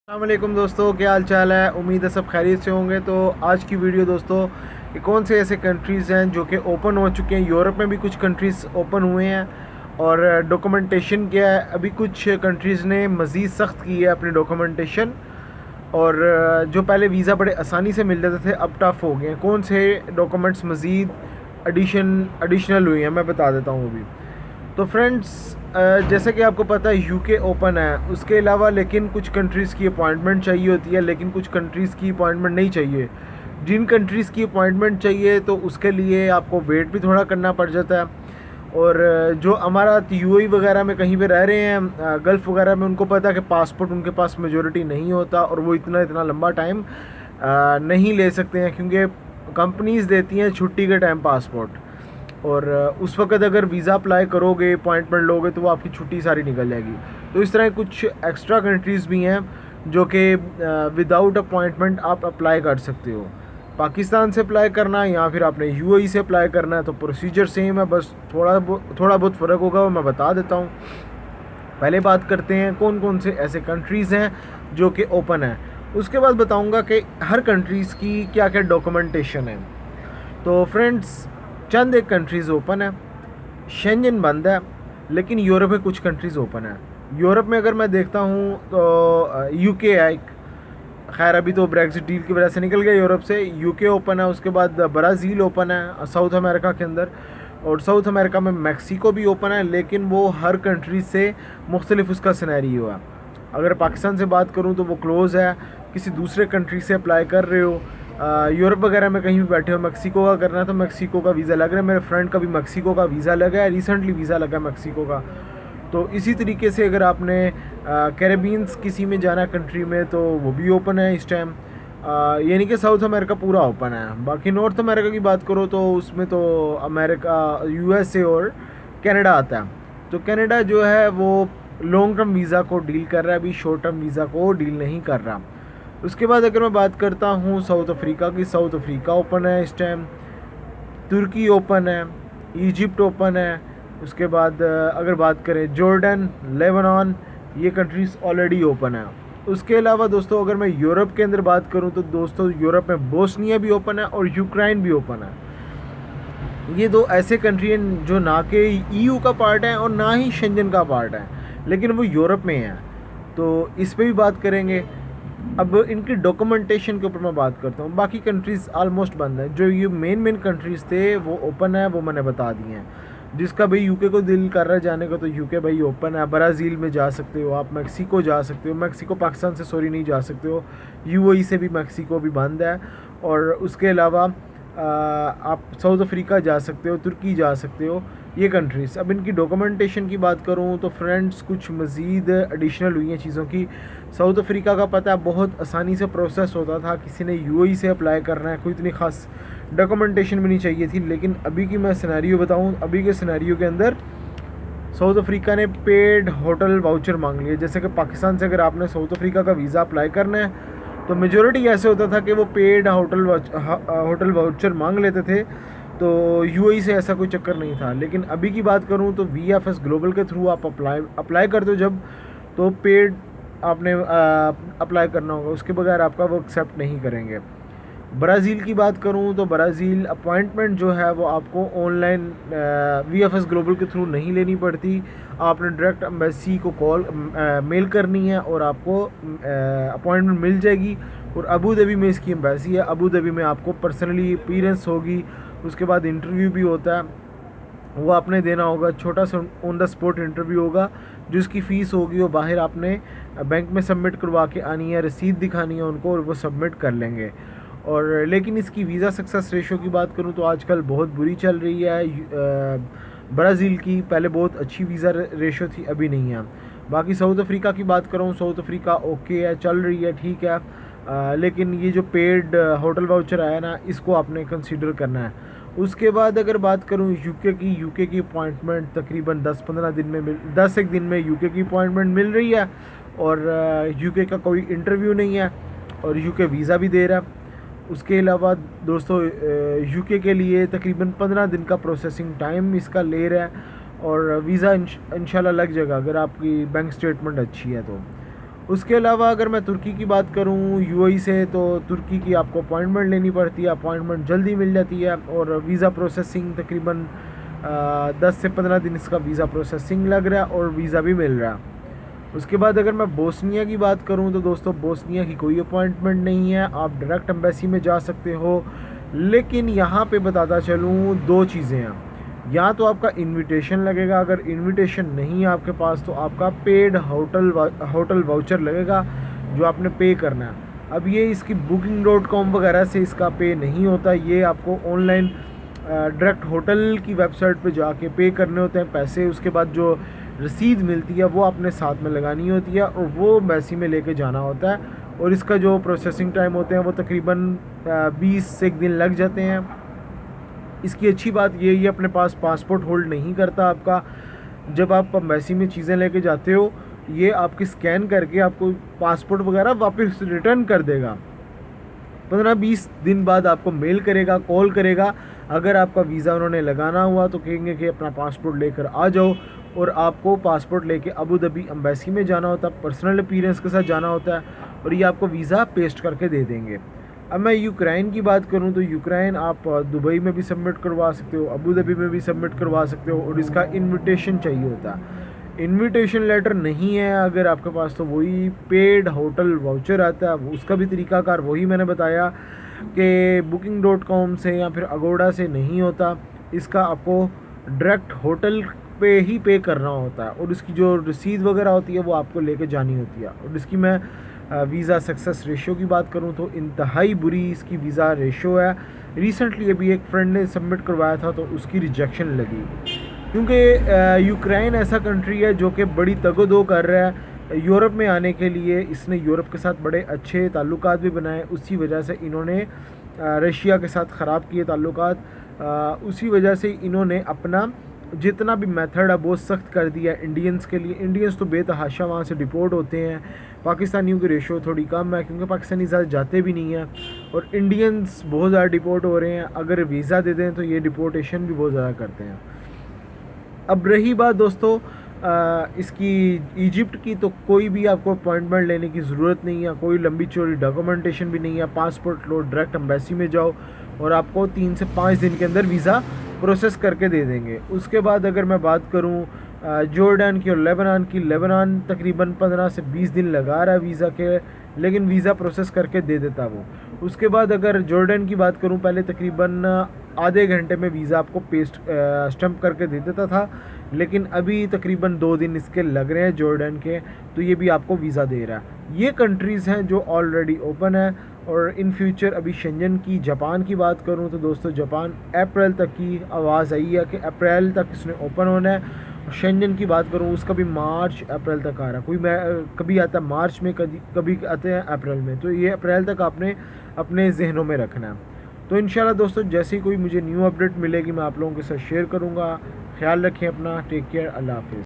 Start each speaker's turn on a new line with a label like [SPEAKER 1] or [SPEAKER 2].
[SPEAKER 1] अस्सलामुअलैकुम दोस्तों, क्या हाल चाल है। उम्मीद है सब खैरियत से होंगे। तो आज की वीडियो दोस्तों, ये कौन से ऐसे कंट्रीज़ हैं जो कि ओपन हो चुके हैं। यूरोप में भी कुछ कंट्रीज़ ओपन हुए हैं और डॉक्यूमेंटेशन क्या है। अभी कुछ कंट्रीज़ ने मज़ीद सख्त की है अपनी डॉक्यूमेंटेशन, और जो पहले वीज़ा बड़े आसानी से मिल जाते थे अब टफ़ हो गए हैं। कौन से डॉक्यूमेंट्स मज़ीद एडिशनल हुई हैं मैं बता देता हूँ अभी। तो फ्रेंड्स, जैसे कि आपको पता है यूके ओपन है, उसके अलावा लेकिन कुछ कंट्रीज़ की अपॉइंटमेंट चाहिए होती है, लेकिन कुछ कंट्रीज़ की अपॉइंटमेंट नहीं चाहिए। जिन कंट्रीज़ की अपॉइंटमेंट चाहिए तो उसके लिए आपको वेट भी थोड़ा करना पड़ जाता है। और जो हमारा यूएई वगैरह में कहीं पे रह रहे हैं, गल्फ़ वगैरह में, उनको पता है कि पासपोर्ट उनके पास मेजॉरिटी नहीं होता और वो इतना लंबा टाइम नहीं ले सकते हैं, क्योंकि कंपनीज़ देती हैं छुट्टी के टाइम पासपोर्ट। और उस वक्त अगर वीज़ा अप्लाई करोगे, अपॉइंटमेंट लोगे, तो वो आपकी छुट्टी सारी निकल जाएगी। तो इस तरह कुछ एक्स्ट्रा कंट्रीज़ भी हैं जो कि विदाउट अपॉइंटमेंट आप अप्लाई कर सकते हो। पाकिस्तान से अप्लाई करना है या फिर आपने यूएई से अप्लाई करना है तो प्रोसीजर सेम है, बस थोड़ा बहुत फ़र्क होगा, वो मैं बता देता हूँ। पहले बात करते हैं कौन कौन से ऐसे कंट्रीज़ हैं जो कि ओपन है। उसके बाद बताऊँगा कि हर कंट्रीज़ की क्या क्या डॉक्यूमेंटेशन है। तो फ्रेंड्स, चंद एक कंट्रीज़ ओपन है, शेंजन बंद है, लेकिन यूरोप में कुछ कंट्रीज़ ओपन है। यूरोप में अगर मैं देखता हूँ तो यूके है एक, खैर अभी तो ब्रेक्सिट डील की वजह से निकल गया यूरोप से। यूके ओपन है, उसके बाद ब्राज़ील ओपन है साउथ अमेरिका के अंदर, और साउथ अमेरिका में मैक्सिको भी ओपन है, लेकिन वो हर कंट्री से मुख्तलिफ उसका सिनेरियो है। अगर पाकिस्तान से बात करूँ तो वो क्लोज़ है। किसी दूसरे कंट्री से अप्लाई कर रहे हो, यूरोप वगैरह में कहीं भी बैठे हो, मैक्सिको का करना है तो मैक्सिको का वीज़ा लग रहा है। मेरे फ्रेंड का भी मैक्सिको का वीज़ा लगा है, रिसेंटली वीज़ा लगा मैक्सिको का। तो इसी तरीके से अगर आपने कैरेबियंस किसी में जाना कंट्री में तो वो भी ओपन है इस टाइम। यानी कि साउथ अमेरिका पूरा ओपन है। बाकी नॉर्थ अमेरिका की बात करो तो उसमें तो अमेरिका, यूएसए और कनाडा आता है। तो कनाडा जो है वो लॉन्ग टर्म वीज़ा को डील कर रहा है, अभी शॉर्ट टर्म वीज़ा को डील नहीं कर रहा। उसके बाद अगर मैं बात करता हूँ साउथ अफ्रीका की, साउथ अफ्रीका ओपन है इस टाइम। तुर्की ओपन है, इजिप्ट ओपन है। उसके बाद अगर बात करें जॉर्डन, लेबनान, ये कंट्रीज़ ऑलरेडी ओपन है। उसके अलावा दोस्तों अगर मैं यूरोप के अंदर बात करूं तो दोस्तों यूरोप में बोस्निया भी ओपन है और यूक्रेन भी ओपन है। ये दो ऐसे कंट्री हैं जो ना कि ईयू का पार्ट है और ना ही शेंजन का पार्ट है, लेकिन वो यूरोप में है। तो इस पे भी बात करेंगे। अब इनकी डॉक्यूमेंटेशन के ऊपर मैं बात करता हूँ। बाकी कंट्रीज़ आलमोस्ट बंद है। जो ये मेन कंट्रीज़ थे वो ओपन है, वो मैंने बता दिए हैं। जिसका भाई यूके को दिल कर रहा है जाने का तो यूके भाई ओपन है। ब्राज़ील में जा सकते हो आप, मैक्सिको जा सकते हो, मैक्सिको पाकिस्तान से सॉरी नहीं जा सकते हो, यूएई से भी मैक्सिको भी बंद है। और उसके अलावा आप साउथ अफ्रीका जा सकते हो, तुर्की जा सकते हो, ये कंट्रीज़। अब इनकी डॉक्यूमेंटेशन की बात करूँ तो फ्रेंड्स कुछ मज़ीद एडिशनल हुई हैं चीज़ों की। साउथ अफ्रीका का पता है बहुत आसानी से प्रोसेस होता था, किसी ने यूएई से अप्लाई करना है, कोई इतनी ख़ास डॉक्यूमेंटेशन भी नहीं चाहिए थी। लेकिन अभी की मैं सिनेरियो बताऊँ, अभी के सिनेरियो के अंदर साउथ अफ्रीका ने पेड होटल वाउचर मांग लिए। जैसे कि पाकिस्तान से अगर आपने साउथ अफ्रीका का वीज़ा अप्लाई करना है तो मेजॉरिटी ऐसे होता था कि वो पेड होटल वाउचर मांग लेते थे। तो यूएई से ऐसा कोई चक्कर नहीं था। लेकिन अभी की बात करूं तो वीएफएस ग्लोबल के थ्रू आप अप्लाई करते हो जब, तो पेड आपने अप्लाई करना होगा, उसके बगैर आपका वो एक्सेप्ट नहीं करेंगे। ब्राज़ील की बात करूं तो ब्राज़ील अपॉइंटमेंट जो है वो आपको ऑनलाइन वीएफएस ग्लोबल के थ्रू नहीं लेनी पड़ती। आपने डायरेक्ट एम्बेसी को मेल करनी है और आपको अपॉइंटमेंट मिल जाएगी। और अबू धाबी में इसकी एम्बेसी है। अबू धाबी में आपको पर्सनली अपीयरेंस होगी, उसके बाद इंटरव्यू भी होता है, वो आपने देना होगा। छोटा सा ऑन द स्पॉट इंटरव्यू होगा, जो उसकी फ़ीस होगी वो बाहर आपने बैंक में सबमिट करवा के आनी है, रसीद दिखानी है उनको और वो सबमिट कर लेंगे। और लेकिन इसकी वीज़ा सक्सेस रेशो की बात करूं तो आजकल बहुत बुरी चल रही है। ब्राज़ील की पहले बहुत अच्छी वीज़ा रेशो थी, अभी नहीं है। बाकी साउथ अफ्रीका की बात करूं, साउथ अफ्रीका ओके है, चल रही है, ठीक है। लेकिन ये जो पेड होटल वाउचर आया ना, इसको आपने कंसीडर करना है। उसके बाद अगर बात करूं यूके की अपॉइंटमेंट तकरीबन 10 एक दिन में यूके की अपॉइंटमेंट मिल रही है। और यूके का कोई इंटरव्यू नहीं है और यूके वीज़ा भी दे रहा है। उसके अलावा दोस्तों यूके के लिए तकरीबन 15 दिन का प्रोसेसिंग टाइम इसका ले रहा है और वीज़ा इंशाल्लाह लग जाएगा अगर आपकी बैंक स्टेटमेंट अच्छी है तो। उसके अलावा अगर मैं तुर्की की बात करूं यूएई से, तो तुर्की की आपको अपॉइंटमेंट लेनी पड़ती है, अपॉइंटमेंट जल्दी मिल जाती है और वीज़ा प्रोसेसिंग तकरीबन 10 से 15 दिन इसका वीज़ा प्रोसेसिंग लग रहा है और वीज़ा भी मिल रहा है। उसके बाद अगर मैं बोस्निया की बात करूं तो दोस्तों बोस्निया की कोई अपॉइंटमेंट नहीं है, आप डायरेक्ट एम्बेसी में जा सकते हो। लेकिन यहाँ पे बताता चलूँ दो चीज़ें हैं, या तो आपका इनविटेशन लगेगा, अगर इनविटेशन नहीं है आपके पास तो आपका पेड होटल वाउचर लगेगा जो आपने पे करना है। अब ये इसकी booking.com वगैरह से इसका पे नहीं होता, ये आपको ऑनलाइन डायरेक्ट होटल की वेबसाइट पे जाके पे करने होते हैं पैसे। उसके बाद जो रसीद मिलती है वो आपने साथ में लगानी होती है और वो एम्बेसी में लेके जाना होता है, और इसका जो प्रोसेसिंग टाइम होते हैं वो तकरीबन 20 से 1 दिन लग जाते हैं। इसकी अच्छी बात ये है अपने पास पासपोर्ट होल्ड नहीं करता आपका। जब आप एम्बेसी में चीज़ें लेके जाते हो ये आपकी स्कैन करके आपको पासपोर्ट वगैरह वापस रिटर्न कर देगा। 15-20 दिन बाद आपको मेल करेगा, कॉल करेगा। अगर आपका वीज़ा उन्होंने लगाना हुआ तो कहेंगे कि अपना पासपोर्ट लेकर आ जाओ, और आपको पासपोर्ट लेके अबू धाबी एम्बेसी में जाना होता है, पर्सनल अपीयरेंस के साथ जाना होता है, और ये आपको वीज़ा पेस्ट करके दे देंगे। अब मैं यूक्रेन की बात करूं तो यूक्रेन आप दुबई में भी सबमिट करवा सकते हो, अबू धाबी में भी सबमिट करवा सकते हो, और इसका इन्विटेशन चाहिए होता है। इन्विटेशन लेटर नहीं है अगर आपके पास तो वही पेड होटल वाउचर आता है, उसका भी तरीकाकार वही मैंने बताया कि booking.com से या फिर अगोड़ा से नहीं होता। इसका आपको डायरेक्ट होटल पे ही पे करना होता है, और इसकी जो रसीद वगैरह होती है वो आपको लेके जानी होती है। और इसकी मैं वीज़ा सक्सेस रेशो की बात करूं तो इंतहाई बुरी इसकी वीज़ा रेशो है। रिसेंटली अभी एक फ्रेंड ने सबमिट करवाया था तो उसकी रिजेक्शन लगी, क्योंकि यूक्रेन ऐसा कंट्री है जो कि बड़ी तगदो कर रहा है यूरोप में आने के लिए। इसने यूरोप के साथ बड़े अच्छे ताल्लुकात भी बनाए, उसी वजह से इन्होंने रशिया के साथ ख़राब किए ताल्लुकात। उसी वजह से इन्होंने अपना जितना भी मेथड है बहुत सख्त कर दिया इंडियंस के लिए। इंडियंस तो बेतहाशा वहाँ से डिपोर्ट होते हैं, पाकिस्तानियों की रेशो थोड़ी कम है क्योंकि पाकिस्तानी ज़्यादा जाते भी नहीं हैं, और इंडियंस बहुत ज़्यादा डिपोर्ट हो रहे हैं। अगर वीज़ा दे दें तो ये डिपोर्टेशन भी बहुत ज़्यादा करते हैं। अब रही बात दोस्तों इसकी इजिप्ट की, तो कोई भी आपको अपॉइंटमेंट लेने की ज़रूरत नहीं है, कोई लंबी चौड़ी डॉक्यूमेंटेशन भी नहीं है। पासपोर्ट लो, डायरेक्ट एम्बेसी में जाओ और आपको 3 से 5 दिन के अंदर वीज़ा प्रोसेस करके दे देंगे। उसके बाद अगर मैं बात करूं जॉर्डन की और लेबनान की, लेबनान तकरीबन 15 से 20 दिन लगा रहा है वीज़ा के, लेकिन वीज़ा प्रोसेस करके दे देता वो। उसके बाद अगर जॉर्डन की बात करूं, पहले तकरीबन आधे घंटे में वीज़ा आपको पेस्ट स्टम्प करके दे देता था, लेकिन अभी तकरीबन 2 दिन इसके लग रहे हैं जॉर्डन के, तो ये भी आपको वीज़ा दे रहा है। ये कंट्रीज़ हैं जो ऑलरेडी ओपन है, और इन फ्यूचर अभी शेंजन की, जापान की बात करूं तो दोस्तों जापान अप्रैल तक की आवाज़ आई है कि अप्रैल तक इसने ओपन होना है। शेंजन की बात करूं उसका भी मार्च अप्रैल तक आ रहा है, कोई मैं कभी आता है मार्च में, कभी आते हैं अप्रैल में, तो ये अप्रैल तक आपने अपने जहनों में रखना है। तो इंशाल्लाह दोस्तों जैसे ही कोई मुझे न्यू अपडेट मिलेगी मैं आप लोगों के साथ शेयर करूँगा। ख्याल रखें अपना, टेक केयर, अल्लाह हाफिज़।